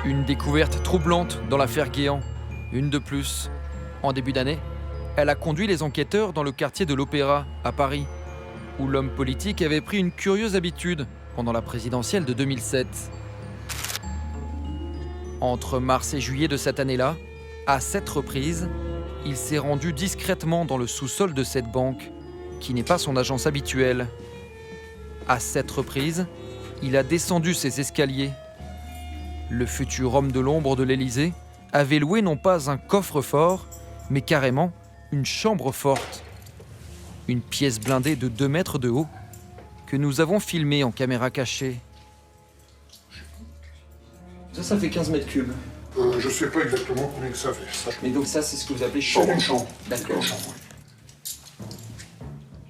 Une découverte troublante dans l'affaire Guéant, une de plus. En début d'année, elle a conduit les enquêteurs dans le quartier de l'Opéra, à Paris, où l'homme politique avait pris une curieuse habitude pendant la présidentielle de 2007. Entre mars et juillet de cette année-là, à 7 reprises, il s'est rendu discrètement dans le sous-sol de cette banque, qui n'est pas son agence habituelle. À 7 reprises, il a descendu ses escaliers. Le futur homme de l'ombre de l'Élysée avait loué non pas un coffre-fort, mais carrément une chambre forte. Une pièce blindée de 2 mètres de haut que nous avons filmée en caméra cachée. Ça fait 15 mètres cubes. Je sais pas exactement combien que ça fait. Ça, Mais donc ça, c'est ce que vous appelez chambre. chambre. Une chambre. D'accord. Une chambre, oui.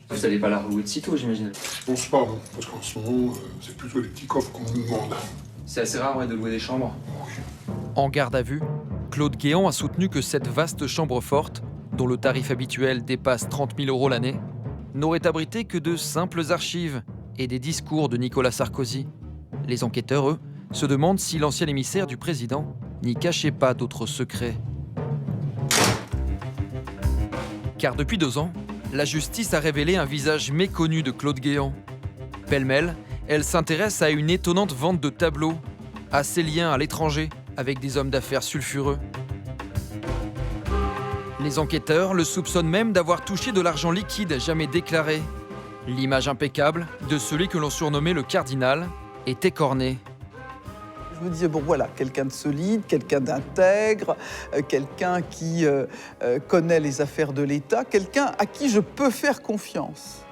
Vous n'allez pas la relouer de sitôt, j'imagine. Je pense pas, non, parce qu'en ce moment, c'est plutôt des petits coffres qu'on nous demande. C'est assez rare, ouais, de louer des chambres. En garde à vue, Claude Guéant a soutenu que cette vaste chambre forte, dont le tarif habituel dépasse 30 000 € l'année, n'aurait abrité que de simples archives et des discours de Nicolas Sarkozy. Les enquêteurs, eux, se demandent si l'ancien émissaire du président n'y cachait pas d'autres secrets. Car depuis 2 ans, la justice a révélé un visage méconnu de Claude Guéant. Pêle-mêle, elle s'intéresse à une étonnante vente de tableaux, à ses liens à l'étranger avec des hommes d'affaires sulfureux. Les enquêteurs le soupçonnent même d'avoir touché de l'argent liquide jamais déclaré. L'image impeccable de celui que l'on surnommait le cardinal est écornée. Je me disais, bon voilà, quelqu'un de solide, quelqu'un d'intègre, quelqu'un qui connaît les affaires de l'État, quelqu'un à qui je peux faire confiance.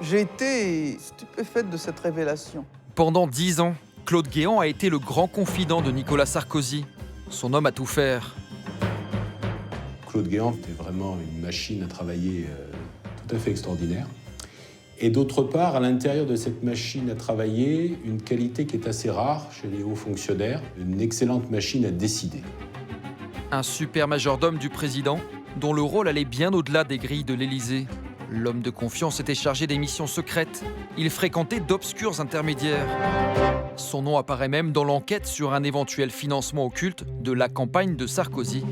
J'ai été stupéfaite de cette révélation. Pendant 10 ans, Claude Guéant a été le grand confident de Nicolas Sarkozy, son homme à tout faire. Claude Guéant était vraiment une machine à travailler tout à fait extraordinaire. Et d'autre part, à l'intérieur de cette machine à travailler, une qualité qui est assez rare chez les hauts fonctionnaires, une excellente machine à décider. Un super majordome du président, dont le rôle allait bien au-delà des grilles de l'Élysée. L'homme de confiance était chargé des missions secrètes. Il fréquentait d'obscurs intermédiaires. Son nom apparaît même dans l'enquête sur un éventuel financement occulte de la campagne de Sarkozy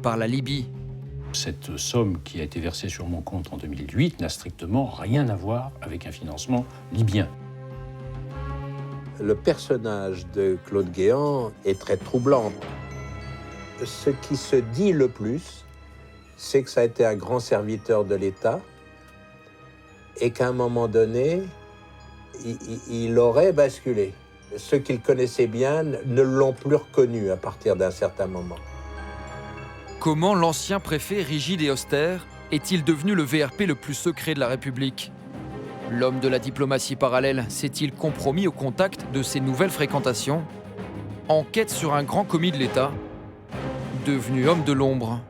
par la Libye. Cette somme qui a été versée sur mon compte en 2008 n'a strictement rien à voir avec un financement libyen. Le personnage de Claude Guéant est très troublant. Ce qui se dit le plus, c'est que ça a été un grand serviteur de l'État et qu'à un moment donné, il aurait basculé. Ceux qui le connaissaient bien ne l'ont plus reconnu à partir d'un certain moment. Comment l'ancien préfet rigide et austère est-il devenu le VRP le plus secret de la République? L'homme de la diplomatie parallèle s'est-il compromis au contact de ses nouvelles fréquentations? Enquête sur un grand commis de l'État, devenu homme de l'ombre.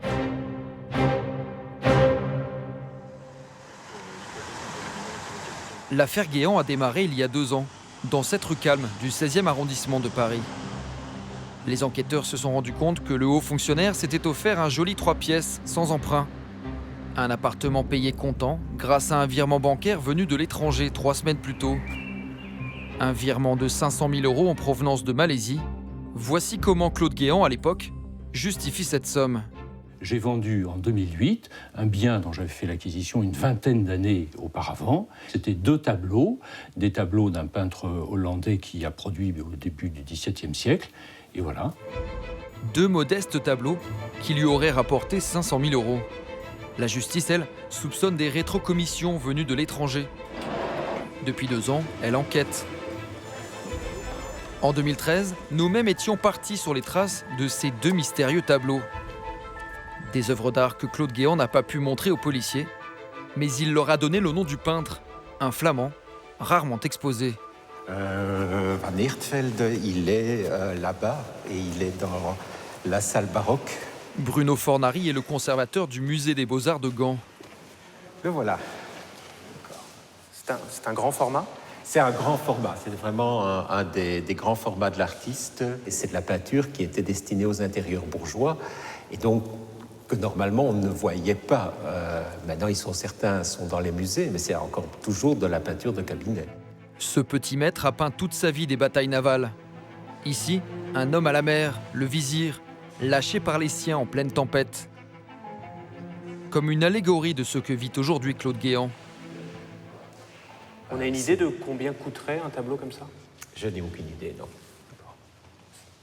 L'affaire Guéant a démarré il y a 2 ans, dans cette rue Calme du 16e arrondissement de Paris. Les enquêteurs se sont rendus compte que le haut fonctionnaire s'était offert un joli 3 pièces, sans emprunt. Un appartement payé comptant grâce à un virement bancaire venu de l'étranger 3 semaines plus tôt. Un virement de 500 000 € en provenance de Malaisie. Voici comment Claude Guéant, à l'époque, justifie cette somme. J'ai vendu en 2008 un bien dont j'avais fait l'acquisition une 20aine d'années auparavant. C'était 2 tableaux, des tableaux d'un peintre hollandais qui a produit au début du XVIIe siècle. Et voilà. 2 modestes tableaux qui lui auraient rapporté 500 000 €. La justice, elle, soupçonne des rétrocommissions venues de l'étranger. Depuis 2 ans, elle enquête. En 2013, nous-mêmes étions partis sur les traces de ces 2 mystérieux tableaux. Des œuvres d'art que Claude Guéant n'a pas pu montrer aux policiers, mais il leur a donné le nom du peintre, un flamand, rarement exposé. Van Eertvelde, il est là-bas et il est dans la salle baroque. Bruno Fornari est le conservateur du musée des Beaux-Arts de Gand. Le voilà. C'est un grand format? C'est un grand format, c'est vraiment un des grands formats de l'artiste. Et c'est de la peinture qui était destinée aux intérieurs bourgeois. Et donc, que normalement on ne voyait pas. Maintenant, certains sont dans les musées, mais c'est encore toujours de la peinture de cabinet. Ce petit maître a peint toute sa vie des batailles navales. Ici, un homme à la mer, le vizir, lâché par les siens en pleine tempête. Comme une allégorie de ce que vit aujourd'hui Claude Guéant. On a une idée de combien coûterait un tableau comme ça? Je n'ai aucune idée, non.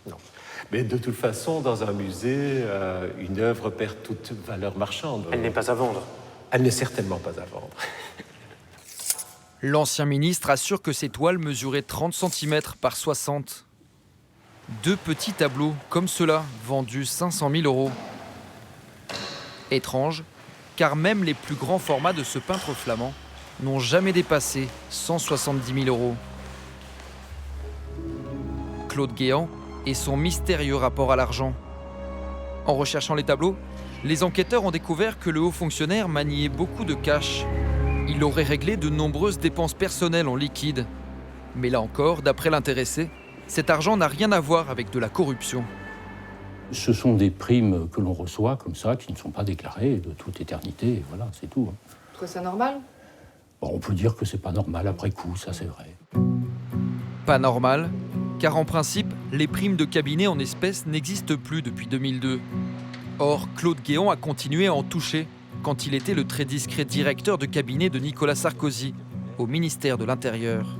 Non. Mais de toute façon, dans un musée, une œuvre perd toute valeur marchande. Elle n'est pas à vendre. Elle n'est certainement pas à vendre. L'ancien ministre assure que ces toiles mesuraient 30 cm par 60. 2 petits tableaux comme ceux-là, vendus 500 000 €. Étrange, car même les plus grands formats de ce peintre flamand n'ont jamais dépassé 170 000 €. Claude Guéant et son mystérieux rapport à l'argent. En recherchant les tableaux, les enquêteurs ont découvert que le haut fonctionnaire maniait beaucoup de cash. Il aurait réglé de nombreuses dépenses personnelles en liquide. Mais là encore, d'après l'intéressé, cet argent n'a rien à voir avec de la corruption. Ce sont des primes que l'on reçoit comme ça, qui ne sont pas déclarées de toute éternité, et voilà, c'est tout. Tu trouves ça normal? Bon, on peut dire que c'est pas normal après coup, ça c'est vrai. Pas normal, car en principe, les primes de cabinet en espèces n'existent plus depuis 2002. Or, Claude Guéant a continué à en toucher quand il était le très discret directeur de cabinet de Nicolas Sarkozy, au ministère de l'Intérieur.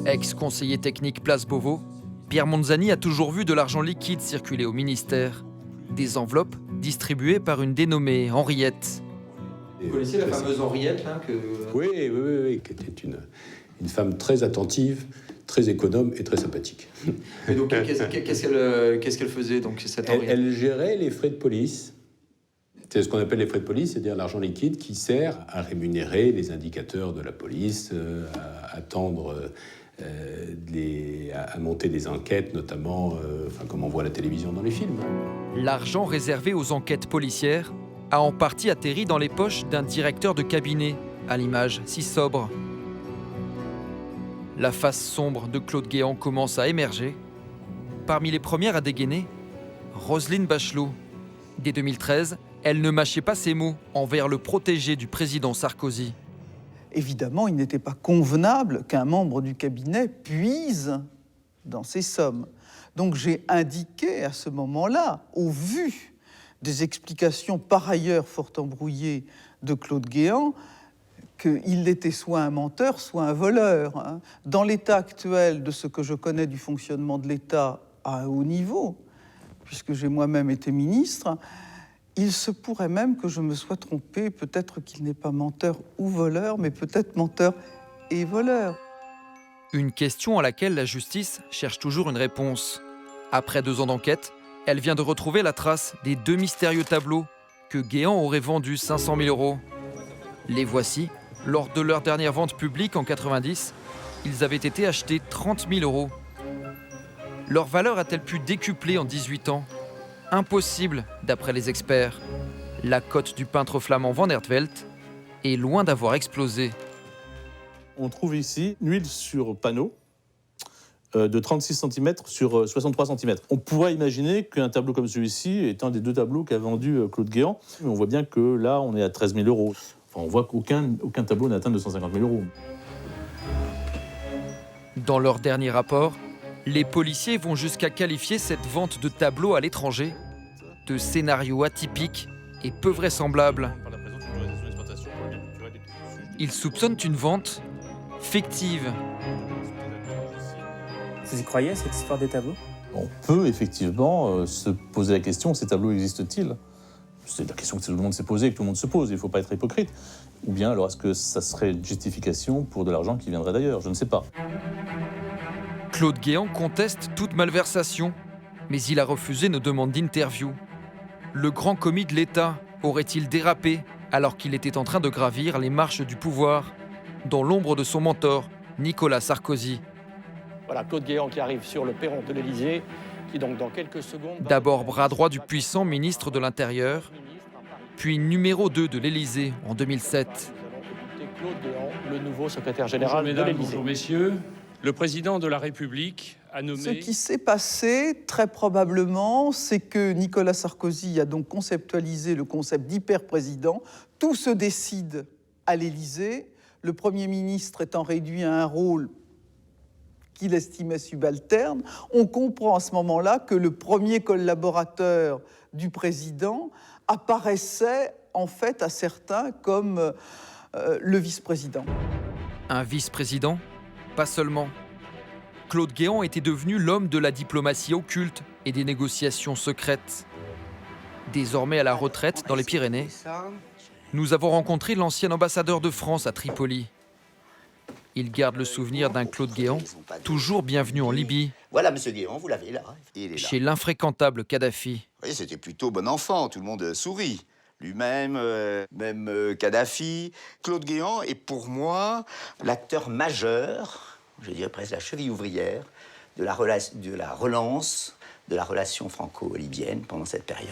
Ex-conseiller technique Place Beauvau, Pierre Monzani a toujours vu de l'argent liquide circuler au ministère. Des enveloppes distribuées par une dénommée Henriette. Vous connaissez la fameuse Henriette là que... Oui, qui était une femme très attentive, très économe et très sympathique. Et donc, qu'est-ce qu'elle faisait, donc, cette Henriette? Elle gérait les frais de police. C'est ce qu'on appelle les frais de police, c'est-à-dire l'argent liquide qui sert à rémunérer les indicateurs de la police, à attendre, à monter des enquêtes, notamment comme on voit à la télévision dans les films. L'argent réservé aux enquêtes policières a en partie atterri dans les poches d'un directeur de cabinet, à l'image si sobre. La face sombre de Claude Guéant commence à émerger. Parmi les premières à dégainer, Roselyne Bachelot. Dès 2013, elle ne mâchait pas ses mots envers le protégé du président Sarkozy. Évidemment, il n'était pas convenable qu'un membre du cabinet puise dans ces sommes. Donc j'ai indiqué à ce moment-là, au vu des explications par ailleurs fort embrouillées de Claude Guéant, qu'il était soit un menteur, soit un voleur. Dans l'état actuel de ce que je connais du fonctionnement de l'État à un haut niveau, puisque j'ai moi-même été ministre, il se pourrait même que je me sois trompé, peut-être qu'il n'est pas menteur ou voleur, mais peut-être menteur et voleur. Une question à laquelle la justice cherche toujours une réponse. Après 2 ans d'enquête, elle vient de retrouver la trace des 2 mystérieux tableaux que Guéant aurait vendus 500 000 €. Les voici. Lors de leur dernière vente publique en 90, ils avaient été achetés 30 000 €. Leur valeur a-t-elle pu décupler en 18 ans? Impossible, d'après les experts. La cote du peintre flamand Van Hertveldt est loin d'avoir explosé. On trouve ici une huile sur panneau de 36 cm sur 63 cm. On pourrait imaginer qu'un tableau comme celui-ci est un des 2 tableaux qu'a vendu Claude Guéant. Mais on voit bien que là, on est à 13 000 €. Enfin, on voit qu'aucun tableau n'a atteint 250 000 €. Dans leur dernier rapport, les policiers vont jusqu'à qualifier cette vente de tableaux à l'étranger de scénario atypique et peu vraisemblable. Ils soupçonnent une vente fictive. Vous y croyez, cette histoire des tableaux? On peut effectivement se poser la question, ces tableaux existent-ils? C'est la question que tout le monde s'est posée et que tout le monde se pose, il ne faut pas être hypocrite. Ou bien alors est-ce que ça serait une justification pour de l'argent qui viendrait d'ailleurs? Je ne sais pas. Claude Guéant conteste toute malversation, mais il a refusé nos demandes d'interview. Le grand commis de l'État aurait-il dérapé alors qu'il était en train de gravir les marches du pouvoir, dans l'ombre de son mentor, Nicolas Sarkozy? Voilà, Claude Guéant qui arrive sur le perron de l'Élysée, qui donc dans quelques secondes... D'abord bras droit du puissant ministre de l'Intérieur, puis numéro 2 de l'Élysée en 2007. Claude Guéant, le nouveau secrétaire général de l'Élysée. Bonjour messieurs. Le président de la République a nommé... Ce qui s'est passé, très probablement, c'est que Nicolas Sarkozy a donc conceptualisé le concept d'hyper-président. Tout se décide à l'Élysée, le Premier ministre étant réduit à un rôle qu'il estimait subalternes. On comprend à ce moment-là que le premier collaborateur du président apparaissait en fait à certains comme le vice-président. Un vice-président? Pas seulement. Claude Guéant était devenu l'homme de la diplomatie occulte et des négociations secrètes. Désormais à la retraite dans les Pyrénées, nous avons rencontré l'ancien ambassadeur de France à Tripoli. Il garde le souvenir d'un Claude Guéant, toujours bienvenu en Libye, Voilà, monsieur Guéant, vous l'avez là. Il est là. chez l'infréquentable Kadhafi. Vous voyez, c'était plutôt bon enfant, tout le monde sourit. Lui-même, même Kadhafi. Claude Guéant est pour moi l'acteur majeur, je dirais presque la cheville ouvrière, de la relance de la relation franco-libyenne pendant cette période.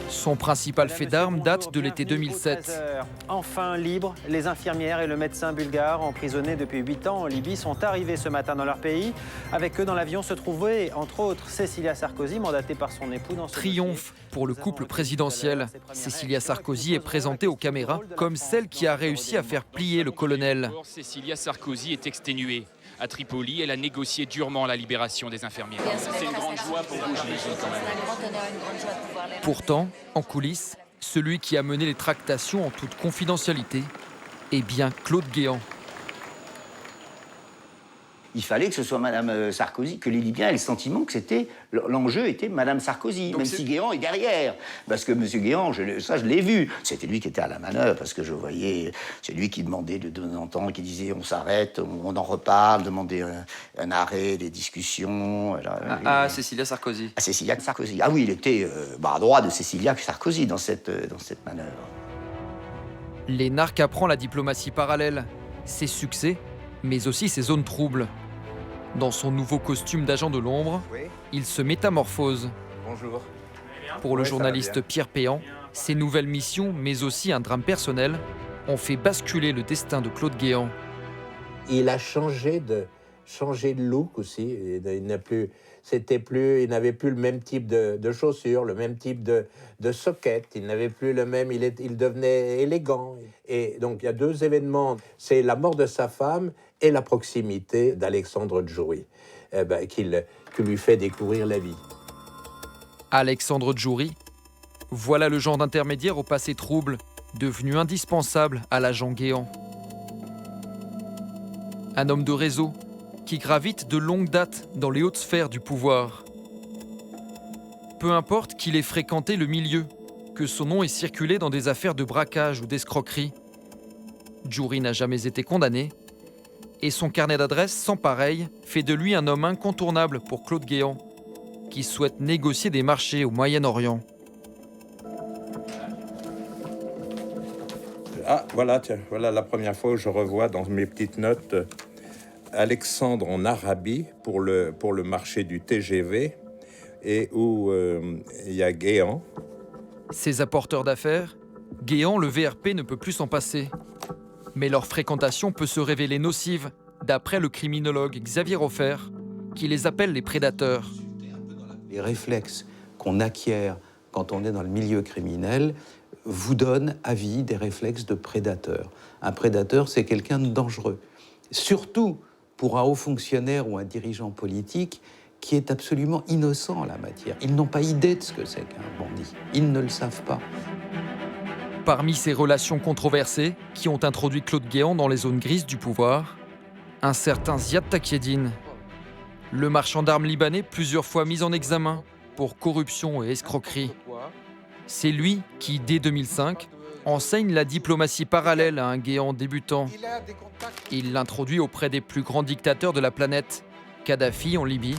Son principal fait d'armes date de l'été 2007. Enfin libres, les infirmières et le médecin bulgare, emprisonnés depuis 8 ans en Libye, sont arrivés ce matin dans leur pays. Avec eux dans l'avion se trouvait, entre autres, Cécilia Sarkozy, mandatée par son époux dans ce Triomphe pour le couple présidentiel. Cécilia Sarkozy est présentée aux caméras comme celle qui a réussi à faire plier le colonel. Cécilia Sarkozy est exténuée. À Tripoli, elle a négocié durement la libération des infirmières. C'est une grande joie pour vous, j'imagine, quand même. Pourtant, en coulisses, celui qui a mené les tractations en toute confidentialité est bien Claude Guéant. Il fallait que ce soit Madame Sarkozy, que les Libyens aient le sentiment que l'enjeu était Madame Sarkozy, même si Guéant est derrière. Parce que Monsieur Guéant, je l'ai vu, c'était lui qui était à la manœuvre, parce que je voyais, c'est lui qui demandait de temps en temps, qui disait on s'arrête, on en reparle, demandait un arrêt des discussions. Cécilia Sarkozy. À Cécilia Sarkozy. Ah oui, il était bras droit de Cécilia Sarkozy dans cette manœuvre. Lénarque apprend la diplomatie parallèle, ses succès, mais aussi ses zones troubles. Dans son nouveau costume d'agent de l'ombre, il se métamorphose. Bonjour. Pour le journaliste Pierre Péan, ses nouvelles missions, mais aussi un drame personnel, ont fait basculer le destin de Claude Guéant. Il a changé de look aussi. Il n'avait plus le même type de chaussures, le même type de socket. Il n'avait plus le même. Il devenait élégant. Et donc il y a deux événements. C'est la mort de sa femme et la proximité d'Alexandre Djouri, qui lui fait découvrir la vie. Alexandre Djouri, voilà le genre d'intermédiaire au passé trouble, devenu indispensable à l'agent Guéant. Un homme de réseau qui gravite de longue date dans les hautes sphères du pouvoir. Peu importe qu'il ait fréquenté le milieu, que son nom ait circulé dans des affaires de braquage ou d'escroquerie, Djouri n'a jamais été condamné, et son carnet d'adresses sans pareil fait de lui un homme incontournable pour Claude Guéant, qui souhaite négocier des marchés au Moyen-Orient. Ah, voilà, tiens, voilà la première fois où je revois dans mes petites notes Alexandre en Arabie pour le marché du TGV et où il y a Guéant. Ces apporteurs d'affaires, Guéant, le VRP ne peut plus s'en passer. Mais leur fréquentation peut se révéler nocive, d'après le criminologue Xavier Hofer, qui les appelle les prédateurs. Les réflexes qu'on acquiert quand on est dans le milieu criminel vous donnent à vie des réflexes de prédateur. Un prédateur, c'est quelqu'un de dangereux. Surtout pour un haut fonctionnaire ou un dirigeant politique qui est absolument innocent en la matière. Ils n'ont pas idée de ce que c'est qu'un bandit. Ils ne le savent pas. Parmi ces relations controversées qui ont introduit Claude Guéant dans les zones grises du pouvoir, un certain Ziad Takieddine, le marchand d'armes libanais plusieurs fois mis en examen pour corruption et escroquerie. C'est lui qui, dès 2005, enseigne la diplomatie parallèle à un Guéant débutant. Il l'introduit auprès des plus grands dictateurs de la planète, Kadhafi en Libye,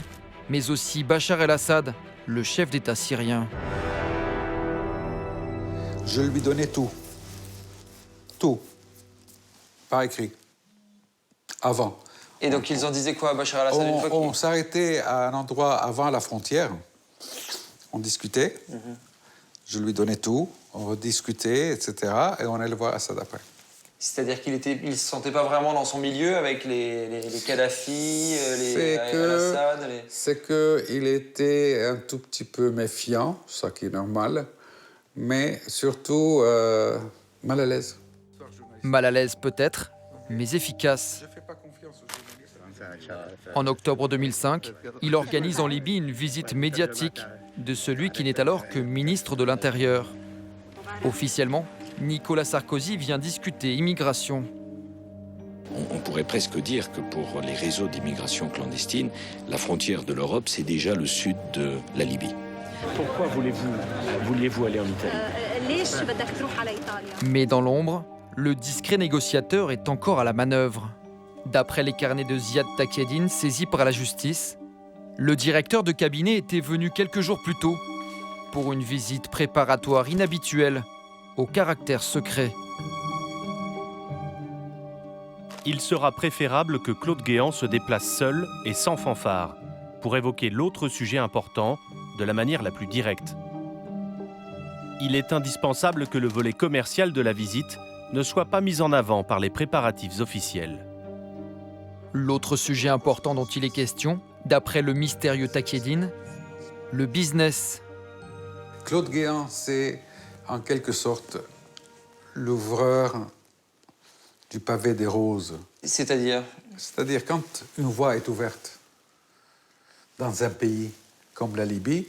mais aussi Bachar el-Assad, le chef d'État syrien. Je lui donnais tout. Tout. Par écrit. Avant. Et donc ils en disaient quoi à Bachar el-Assad une fois qu'il... On s'arrêtait à un endroit avant la frontière. On discutait. Je lui donnais tout. On rediscutait, etc. Et on allait le voir Assad après. C'est-à-dire qu'il se sentait pas vraiment dans son milieu avec les Kadhafi, les al-Assad. C'est qu'il était un tout petit peu méfiant, ça qui est normal, mais surtout mal à l'aise. Mal à l'aise peut-être, mais efficace. En octobre 2005, il organise en Libye une visite médiatique de celui qui n'est alors que ministre de l'Intérieur. Officiellement, Nicolas Sarkozy vient discuter immigration. On pourrait presque dire que pour les réseaux d'immigration clandestine, la frontière de l'Europe, c'est déjà le sud de la Libye. Pourquoi vouliez-vous aller en Italie? Mais dans l'ombre, le discret négociateur est encore à la manœuvre. D'après les carnets de Ziad Takieddine saisis par la justice, le directeur de cabinet était venu quelques jours plus tôt pour une visite préparatoire inhabituelle au caractère secret. Il sera préférable que Claude Guéant se déplace seul et sans fanfare pour évoquer l'autre sujet important de la manière la plus directe. Il est indispensable que le volet commercial de la visite ne soit pas mis en avant par les préparatifs officiels. L'autre sujet important dont il est question, d'après le mystérieux Takieddine, le business. Claude Guéant, c'est en quelque sorte l'ouvreur du pavé des roses. C'est-à-dire? C'est-à-dire quand une voie est ouverte dans un pays comme la Libye,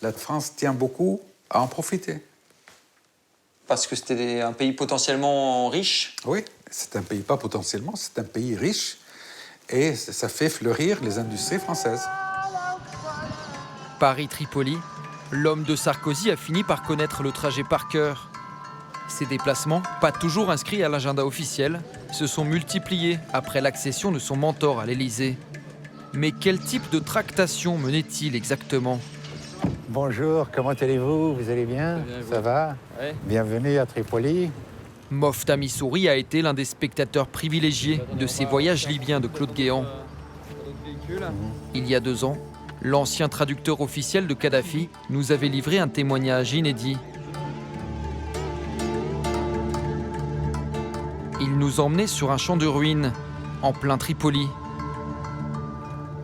la France tient beaucoup à en profiter. Parce que c'était un pays potentiellement riche? Oui, c'est un pays, pas potentiellement, c'est un pays riche et ça fait fleurir les industries françaises. Paris-Tripoli, l'homme de Sarkozy a fini par connaître le trajet par cœur. Ces déplacements, pas toujours inscrits à l'agenda officiel, se sont multipliés après l'accession de son mentor à l'Élysée. Mais quel type de tractation menait-il exactement? Bonjour, comment allez-vous? Vous allez bien? Ça va? Ouais. Bienvenue à Tripoli. Mofta Missouri a été l'un des spectateurs privilégiés de ces voyages libyens de Claude Guéant. Il y a 2 ans, l'ancien traducteur officiel de Kadhafi nous avait livré un témoignage inédit. Il nous emmenait sur un champ de ruines, en plein Tripoli.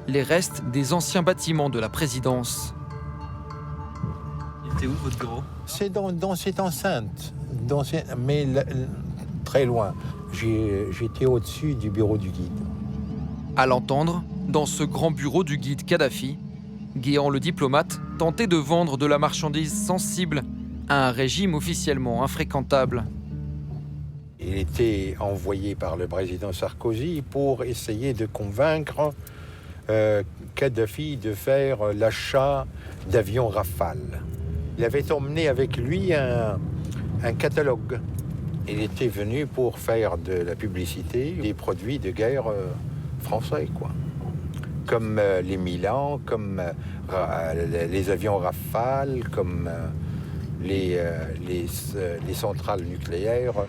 Les restes des anciens bâtiments de la présidence. C'est où votre bureau? C'est dans cette enceinte, mais très loin. J'étais au-dessus du bureau du guide. À l'entendre, dans ce grand bureau du guide Kadhafi, Guéant le diplomate tentait de vendre de la marchandise sensible à un régime officiellement infréquentable. Il était envoyé par le président Sarkozy pour essayer de convaincre Kadhafi de faire l'achat d'avions Rafale. Il avait emmené avec lui un catalogue. Il était venu pour faire de la publicité des produits de guerre français, quoi. Comme les Milan, comme les avions Rafale, comme les centrales nucléaires.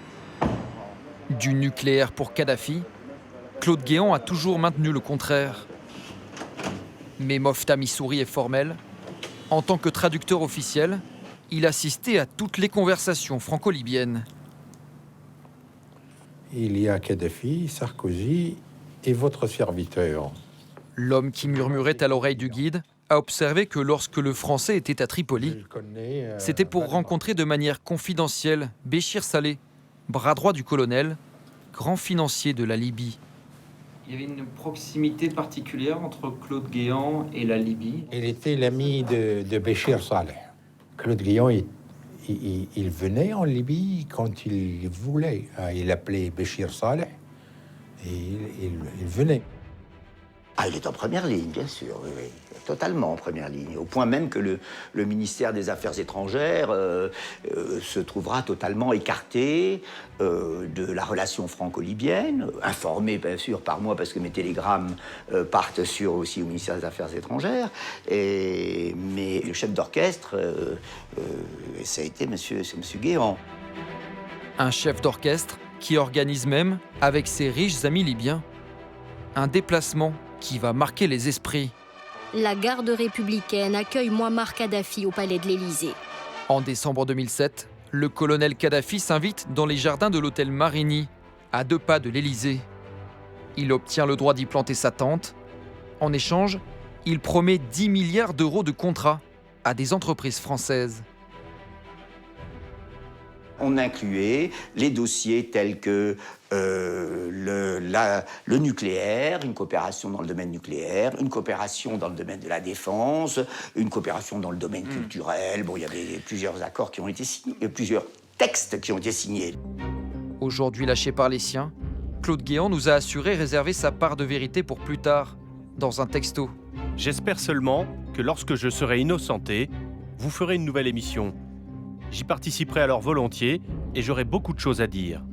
Du nucléaire pour Kadhafi, Claude Guéant a toujours maintenu le contraire. Mais Mofta Missouri est formel. En tant que traducteur officiel, il assistait à toutes les conversations franco-libyennes. Il y a Kadhafi, Sarkozy et votre serviteur. L'homme qui murmurait à l'oreille du guide a observé que lorsque le Français était à Tripoli, c'était pour rencontrer de manière confidentielle Béchir Saleh, bras droit du colonel, grand financier de la Libye. Il y avait une proximité particulière entre Claude Guéant et la Libye. Il était l'ami de Béchir Saleh. Claude Guéant, il venait en Libye quand il voulait. Il appelait Béchir Saleh et il venait. Ah, il est en première ligne, bien sûr, oui, oui. Totalement en première ligne. Au point même que le ministère des Affaires étrangères se trouvera totalement écarté de la relation franco-libyenne, informé bien sûr par moi parce que mes télégrammes partent aussi au ministère des Affaires étrangères. Mais le chef d'orchestre, ça a été monsieur Guéant. Un chef d'orchestre qui organise même, avec ses riches amis libyens, un déplacement qui va marquer les esprits. La garde républicaine accueille Mouammar Kadhafi au palais de l'Élysée. En décembre 2007, le colonel Kadhafi s'invite dans les jardins de l'hôtel Marigny, à 2 pas de l'Élysée. Il obtient le droit d'y planter sa tente. En échange, il promet 10 milliards d'euros de contrats à des entreprises françaises. On incluait les dossiers tels que le nucléaire, une coopération dans le domaine nucléaire, une coopération dans le domaine de la défense, une coopération dans le domaine culturel. Bon, il y avait plusieurs accords qui ont été signés, plusieurs textes qui ont été signés. Aujourd'hui lâché par les siens, Claude Guéant nous a assuré réserver sa part de vérité pour plus tard, dans un texto. J'espère seulement que lorsque je serai innocenté, vous ferez une nouvelle émission. J'y participerai alors volontiers et j'aurai beaucoup de choses à dire.